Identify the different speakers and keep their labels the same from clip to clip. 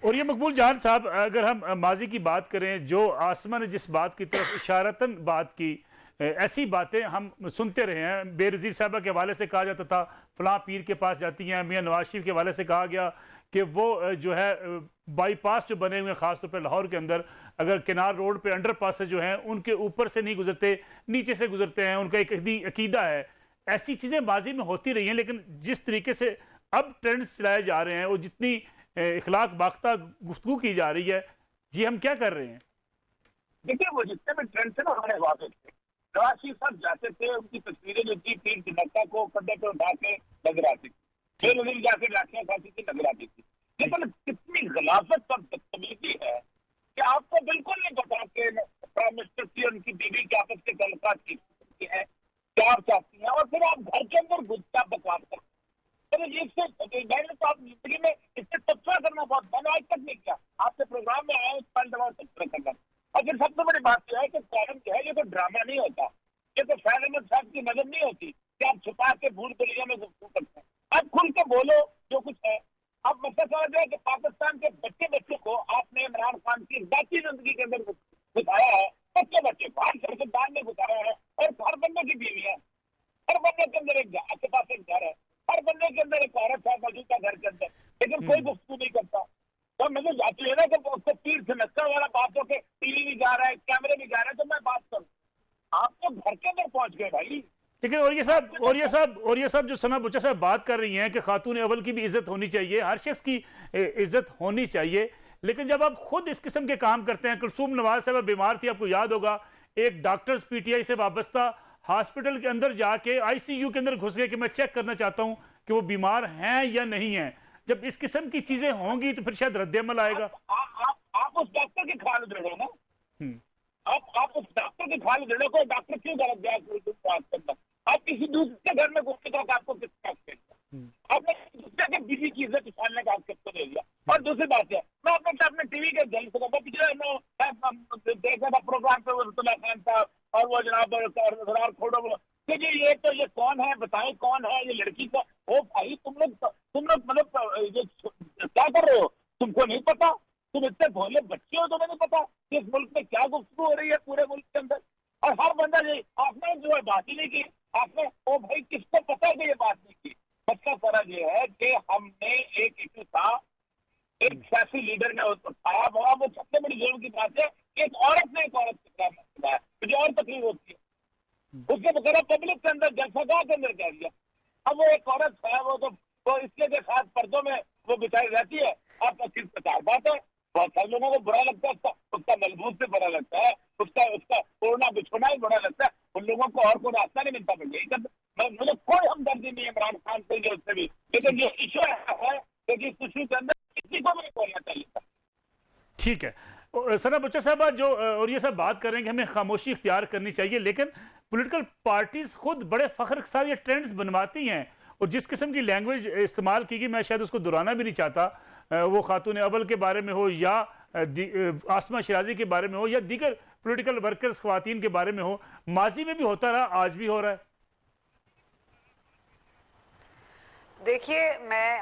Speaker 1: और ये मकबूल जान साहब, अगर हम माजी की बात करें, जो आसमा ने जिस बात की तरफ इशारतन बात की, ऐसी बातें हम सुनते रहे हैं। बेनज़ीर साहबा के हवाले से कहा जाता था फलां पीर के पास जाती हैं। मियाँ नवाज शरीफ के हवाले से कहा गया कि वो जो है बाईपास जो बने हुए हैं ख़ासतौर पर लाहौर के अंदर, अगर किनार रोड पे अंडर पास जो हैं उनके ऊपर से नहीं गुजरते, नीचे से गुजरते हैं, उनका एक अकीदा है। ऐसी चीज़ें माजी में होती रही हैं, लेकिन जिस तरीके से अब ट्रेंड्स चलाए जा रहे हैं और जितनी इखलाक बाख्ता गुफ्तगू की जा रही है, ये हम क्या कर रहे हैं?
Speaker 2: देखिए, वो जितने भी ट्रेंड थे ना, हमारे वाकिफ थे। नवाज शरीफ साहब जाते थे, उनकी तस्वीरें जो थी तीन चिन्हता को कंधे पे उठा के नजर आती थी, बेनजीर जाके लाठियां खाती थी नजर आती थी। लेकिन कितनी गलाफत और बदतमीजी है कि आपको बिल्कुल नहीं पता कि प्राइम मिनिस्टर की और उनकी बीवी के आपस के तल्लुकात की है, क्या आप चाहती हैं, और फिर आप घर के अंदर घुसता बकवास करते हैं। तो इससे मैंने तो आप जिंदगी में इससे तबसरा करना बहुत, मैंने आज तक नहीं किया। आपके प्रोग्राम में आए पल दबाव तबसरा करना। और फिर सबसे बड़ी बात यह है कि कारण जो है, ये तो ड्रामा नहीं होता, ये तो फैज अहमद साहब की नजर नहीं होती कि आप छुपा के भूल दुनिया में गुफ्तगू करते हैं। अब खुल के बोलो जो कुछ है। अब मसला समझ रहे कि पाकिस्तान के बच्चे बच्चे को आपने इमरान खान की जाती जिंदगी के अंदर घुसाया है, बच्चे बच्चे को हर सियासतदान ने घुसाया है, और हर बंदे की बीवी है, हर बंदे के अंदर एक आपके पास एक घर है, हर बंदे के अंदर एक औरत है मौजूदा घर के अंदर, लेकिन कोई गुफ्तगू नहीं करता। तो मुझे जाती है ना कि उसको तीर से नक्का वाला बात हो के टीवी भी जा रहा है, कैमरे भी जा रहे हैं, तो मैं बात करूं। आप तो घर के अंदर पहुंच गए भाई।
Speaker 1: लेकिन और ये सब जो सना बुच्चा साहब बात कर रही हैं कि खातून अव्वल की भी इज्जत होनी चाहिए, हर शख्स की इज्जत होनी चाहिए, लेकिन जब आप खुद इस किस्म के काम करते हैं। कुलसूम नवाज साहब बीमार थी, आपको याद होगा, एक डॉक्टर्स पीटीआई से वाबस्ता हॉस्पिटल के अंदर जाके आईसीयू के अंदर घुस गए कि मैं चेक करना चाहता हूं कि वो बीमार हैं या नहीं है। जब इस किस्म की चीजें होंगी तो फिर शायद रद्द-ए-अमल आएगा।
Speaker 2: आप उस डॉक्टर की खाल दे रहे हो ना,
Speaker 1: हम्म।
Speaker 2: आप उस डॉक्टर की खाल दे रहे हो। कोई डॉक्टर क्यों गलत जाए बात करना? आप किसी दूसरे घर में घुसने का आपको किसका आपने दूसरे के बीवी की इज्जत उछालने का आपको दे दिया। और दूसरी बात है, मैं अपने टीवी के जल से पिछले देखा था प्रोग्राम पे वरतुल्लाह खान साहब और वो जनाब खोड़ो कि जी ये कौन है, बताएं कौन है ये लड़की का। ओ भाई, तुम लोग मतलब ये क्या कर रहे हो? तुमको नहीं पता? तुम इतने भोले बच्चे हो, तुम्हें नहीं पता कि इस मुल्क में क्या गुफ्तगू हो रही है पूरे मुल्क के अंदर। और हर बंदा ये आपने जो है बात ही नहीं की। आपने ओ भाई, किसको पता है कि ये बात नहीं की? मतलब फर्क ये है कि हमने एक इशू था, एक सियासी लीडर ने उठाया, वो सबसे बड़ी जुर्म की बात है कि एक औरत ने एक औरत के खिलाफ उठाया, मुझे और तकलीफ होती है। उसके बगैर पब्लिक के अंदर जलसगाह के अंदर कह दिया। अब वो एक औरत है, वो इसके के साथ पर्दों में वो बिताई रहती है। आपका सिर्फ प्रचार बात है, बहुत सारे लोगों को बुरा लगता है, उसका मजबूत से बुरा लगता है, उसका ओढ़ना बिछोना ही बुरा लगता है। उन लोगों को और कोई रास्ता नहीं मिलता। मुझे कोई हमदर्दी नहीं है इमरान खान से उससे भी, लेकिन ये इशू है कि इस इशू के अंदर किसी को भी नहीं बोलना चाहिए था।
Speaker 1: ठीक है सना बुच्चा साहब, जो और ये सब बात कर रहे हैं कि हमें खामोशी इख्तियार करनी चाहिए, लेकिन पॉलिटिकल पार्टीज खुद बड़े फख्र के साथ ये ट्रेंड्स बनवाती हैं। और जिस किस्म की लैंग्वेज इस्तेमाल की गई, मैं शायद उसको दोहराना भी नहीं चाहता, वो खातून अव्वल के बारे में हो या आसमा शिराजी के बारे में हो या दीगर पॉलिटिकल वर्कर्स ख्वातीन के बारे में हो, माजी में भी होता रहा, आज भी हो रहा है।
Speaker 3: देखिए, मैं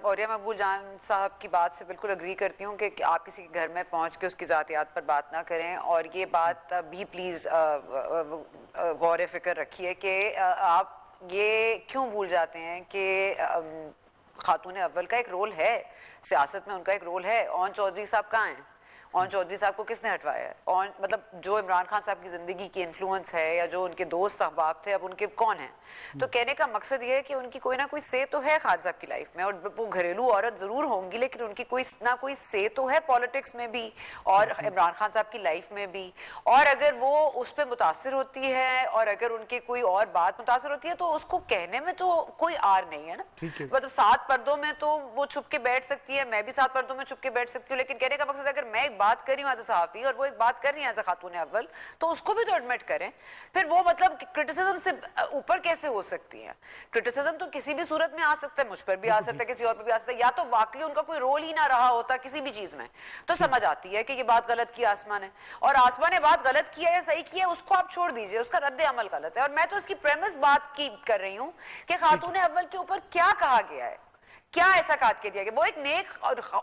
Speaker 3: औरिया मकबूल जान साहब की बात से बिल्कुल अग्री करती हूँ कि आप किसी के घर में पहुँच के उसकी ज़ातियात पर बात ना करें। और ये बात भी प्लीज़ गौर फ़िक्र रखिए कि आप ये क्यों भूल जाते हैं कि खातून अव्वल का एक रोल है सियासत में, उनका एक रोल है। ओन चौधरी साहब कहाँ हैं? ओन चौधरी साहब को किसने हटवाया है? और मतलब जो इमरान खान साहब की ज़िंदगी की इन्फ्लुएंस है या जो उनके दोस्त अहबाब थे, अब उनके कौन हैं? तो कहने का मकसद ये है कि उनकी कोई ना कोई से तो है खान साहब की लाइफ में, और वो घरेलू औरत ज़रूर होंगी, लेकिन उनकी कोई ना कोई से तो है पॉलिटिक्स में भी और इमरान खान साहब की लाइफ में भी। और अगर वो उस पर मुतासर होती है और अगर उनकी कोई और बात मुतासर होती है तो उसको कहने में तो कोई आर नहीं है ना। मतलब 7 पर्दों में तो वो छुप के बैठ सकती है, मैं भी 7 पर्दों में छुप के बैठ सकती हूँ, लेकिन कहने का मकसद अगर मैं बात कर रही हूँ एज अ सहाफी और वो एक बात कर रही है एज अ खातून अव्वल, तो उसको भी तो एडमिट करें। फिर वो मतलब क्रिटिसिज्म से ऊपर कैसे हो सकती है? क्रिटिसिज्म तो किसी भी सूरत में आ सकता है, मुझ पर भी आ सकता है, किसी और पर भी आ सकता है, या तो वाकई उनका कोई रोल ही ना रहा होता किसी भी चीज में, तो समझ आती है कि ये बात गलत की आसमा ने, और आसमा ने बात गलत की है या सही की है उसको आप छोड़ दीजिए, उसका रद्द अमल गलत है। और मैं तो इसकी प्रेमिस बात की कर रही हूँ कि खातून अव्वल के ऊपर क्या कहा गया है, क्या ऐसा काट के दिया गया? वो एक नेक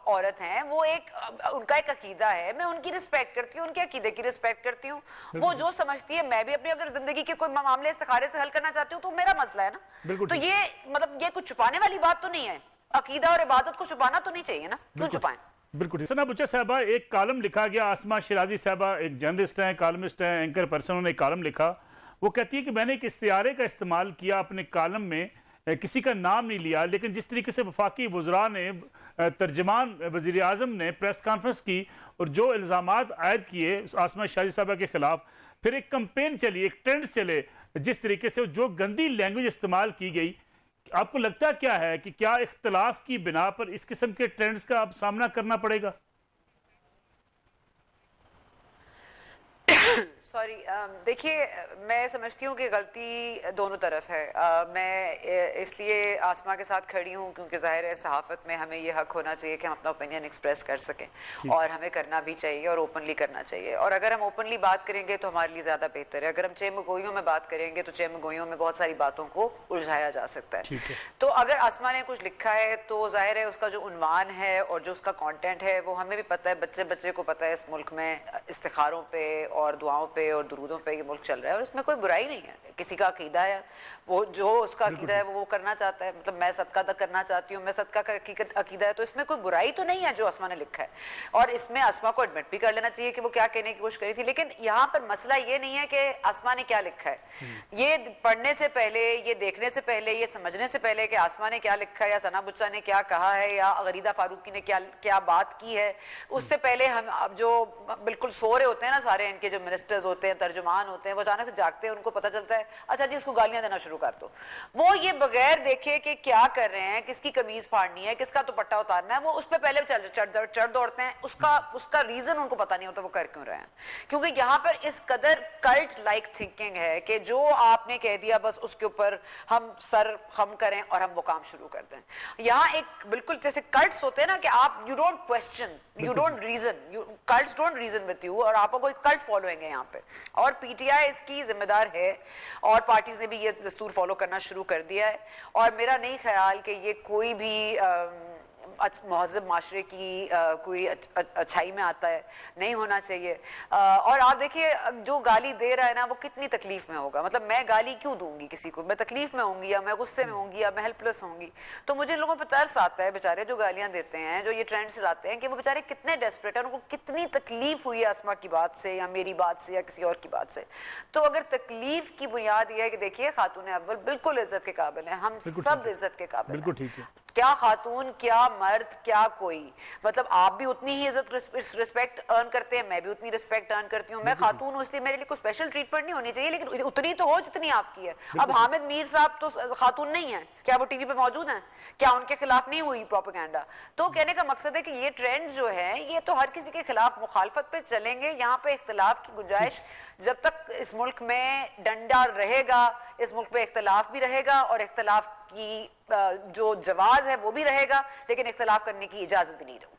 Speaker 3: औरत हैं, वो एक उनका एक अकीदा है, मैं उनकी रिस्पेक्ट करती हूँ, उनके अकीदे की रिस्पेक्ट करती हूँ। वो जो समझती है, मैं भी अपनी अगर जिंदगी के कोई मामले इस्तिखारे से हल करना चाहती हूँ तो मेरा मसला है ना। तो ये मतलब ये कुछ छुपाने वाली बात तो नहीं है, अकीदा और इबादत को छुपाना तो नहीं चाहिए ना, क्यों छुपाएं?
Speaker 1: बिल्कुल। सना बुच्चा साहबा, एक कॉलम लिखा गया, आसमा शिराजी साहबा एक जर्नलिस्ट हैं, कॉलमिस्ट हैं, एंकर पर्सन, उन्होंने एक कॉलम लिखा। वो कहती है कि मैंने एक इस्तियारे का इस्तेमाल किया अपने कॉलम में, किसी का नाम नहीं लिया, लेकिन जिस तरीके से वफाकी वज़रा ने, तर्जमान वज़ीर आज़म ने प्रेस कॉन्फ्रेंस की और जो इल्ज़ामात आयद किए आसमा शिराजी साहबा के खिलाफ, फिर एक कंपेन चली, एक ट्रेंड चले, जिस तरीके से जो गंदी लैंग्वेज इस्तेमाल की गई, आपको लगता क्या है कि क्या इख्तलाफ की बिना पर इस किस्म के ट्रेंड्स का अब सामना करना पड़ेगा?
Speaker 3: सॉरी, देखिए मैं समझती हूँ कि गलती दोनों तरफ है। मैं इसलिए आसमा के साथ खड़ी हूँ क्योंकि जाहिर है सहाफ़त में हमें ये हक होना चाहिए कि हम अपना ओपिनियन एक्सप्रेस कर सकें, और हमें करना भी चाहिए और ओपनली करना चाहिए। और अगर हम ओपनली बात करेंगे तो हमारे लिए ज़्यादा बेहतर है। अगर हम चेमगोइयों में बात करेंगे तो चेमगोइयों में बहुत सारी बातों को उलझाया जा सकता है। तो अगर आसमा ने कुछ लिखा है तो जाहिर है उसका जो उन्वान है और जो उसका कॉन्टेंट है वो हमें भी पता है, बच्चे बच्चे को पता है इस मुल्क में इस्तिखारों पर और दुआओं पे और दुरूदों पे ये मुल्क चल रहा है, और इसमें कोई बुराई नहीं है। किसी का अकीदा है, वो जो उसका अकीदा है वो करना चाहता है, मतलब मैं सदका तक करना चाहती हूँ, मैं सदका का अकीदा है, तो इसमें कोई बुराई तो नहीं है जो आसमा ने लिखा है। और इसमें आसमा को एडमिट भी कर लेना चाहिए कि वो क्या कहने की कोशिश करी थी। लेकिन यहाँ पर मसला ये नहीं है कि आसमा ने क्या लिखा है, ये पढ़ने से पहले, ये देखने से पहले, ये समझने से पहले कि आसमा ने क्या लिखा है या सना बुच्चा ने क्या कहा है या गरीदा फारूकी ने क्या क्या बात की है, उससे पहले हम अब जो बिल्कुल सो रहे होते हैं ना सारे इनके जो मिनिस्टर्स होते हैं, तर्जुमान होते हैं, वो अचानक से जागते हैं, उनको पता चलता है अच्छा जी इसको गालियां देना शुरू कर दो। वो ये बगैर देखे कि क्या कर रहे हैं, किसकी कमीज फाड़नी है, किसका दुपट्टा उतारना है, वो उस पर पहले चढ़ दौड़ते हैं। उसका रीजन उनको पता नहीं होता वो कर क्यों रहे हैं, क्योंकि यहाँ पर इस कदर कल्ट लाइक थिंकिंग है कि जो आपने कह दिया बस उसके ऊपर हम सर खम करें और हम वो काम शुरू कर दें। यहाँ एक बिल्कुल जैसे कल्ट्स होते हैं ना कि आप you don't question, you don't reason, cults don't reason with you, और आपको कोई कल्ट फॉलोइंग है यहाँ पे। और पीटीआई इसकी जिम्मेदार है और पार्टीज ने भी ये दस्तूर फॉलो करना शुरू कर दिया है। और मेरा नहीं ख्याल कि ये कोई भी महज़ब माशरे की कोई अच्छाई में आता है, नहीं होना चाहिए। और आप देखिए जो गाली दे रहा है ना वो कितनी तकलीफ में होगा, मतलब मैं गाली क्यों दूंगी किसी को, मैं तकलीफ में होंगी या मैं गुस्से में होंगी या मैं हेल्पलेस होंगी। तो मुझे लोगों पर तरस आता है, बेचारे जो गालियां देते हैं, जो ये ट्रेंड चलाते हैं, कि वो बेचारे कितने डेस्परेट है, उनको कितनी तकलीफ हुई है आसमा की बात से या मेरी बात से या किसी और की बात से। तो अगर तकलीफ की बुनियाद यह है कि देखिए खातून अव्वल बिल्कुल इज्जत के काबिल है, हम सब इज्जत के काबिल हैं, क्या खातून क्या मर्द क्या कोई, मतलब आप भी उतनी ही इज्जत रिस्पेक्ट अर्न करते हैं, मैं भी उतनी रिस्पेक्ट अर्न करती हूँ। मैं खातून हूँ इसलिए मेरे लिए कोई स्पेशल ट्रीटमेंट नहीं होनी चाहिए, लेकिन उतनी तो हो जितनी आपकी है। अब हामिद मीर साहब तो खातून नहीं है, क्या वो टीवी पे मौजूद हैं? क्या उनके खिलाफ नहीं हुई प्रोपेगेंडा? तो कहने का मकसद है कि ये ट्रेंड जो है ये तो हर किसी के खिलाफ मुखालफत पे चलेंगे। यहाँ पे इख्तिलाफ की गुंजाइश जब तक इस मुल्क में डंडा रहेगा, इस मुल्क में इख्तिलाफ भी रहेगा और इख्तिलाफ की जो जवाज है वो भी रहेगा, लेकिन इख्तिलाफ करने की इजाजत भी नहीं रहेगी।